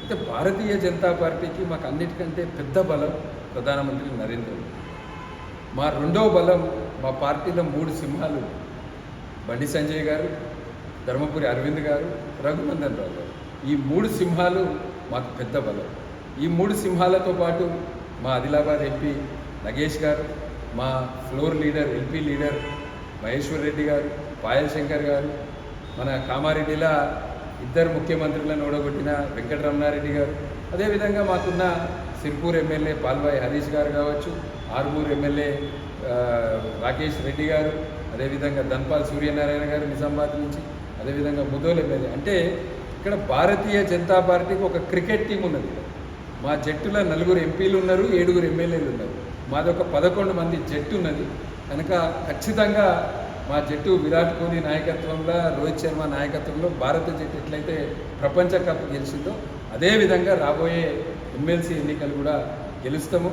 అయితే భారతీయ జనతా పార్టీకి మాకు అన్నిటికంటే పెద్ద బలం ప్రధానమంత్రి నరేంద్ర మోదీ. మా రెండవ బలం మా పార్టీలో 3 సింహాలు: బండి సంజయ్ గారు, ధర్మపురి అరవింద్ గారు, రఘునందన్ రావు గారు. ఈ 3 సింహాలు మాకు పెద్ద బలం. ఈ 3 సింహాలతో పాటు మా ఆదిలాబాద్ ఎంపీ నగేష్ గారు, మా floor leader LP leader Maheshwar Reddy గారు, పాయల్ శంకర్ గారు, మన కామారెడ్డిలో 2 ముఖ్యమంత్రులను ఓడగొట్టిన వెంకటరమణారెడ్డి గారు, అదేవిధంగా మాకున్న సిర్పూర్ ఎమ్మెల్యే పాల్వాయి హరీష్ గారు కావచ్చు, ఆర్మూర్ ఎమ్మెల్యే రాకేష్ రెడ్డి గారు, అదేవిధంగా ధన్పాల్ సూర్యనారాయణ గారు నిజామాబాద్ నుంచి, అదేవిధంగా ముదోల్ ఎమ్మెల్యే. అంటే ఇక్కడ భారతీయ జనతా పార్టీకి ఒక క్రికెట్ టీం ఉన్నది. మా జట్టులో 4 ఎంపీలు ఉన్నారు, 7 ఎమ్మెల్యేలు ఉన్నారు. మాది ఒక 11 మంది జట్టు ఉన్నది. కనుక ఖచ్చితంగా మా జట్టు విరాట్ కోహ్లీ నాయకత్వంలో, రోహిత్ శర్మ నాయకత్వంలో భారత జట్టు ఎట్లయితే ప్రపంచ కప్ గెలిచిందో అదేవిధంగా రాబోయే ఎమ్మెల్సీ ఎన్నికలు కూడా గెలుస్తాము.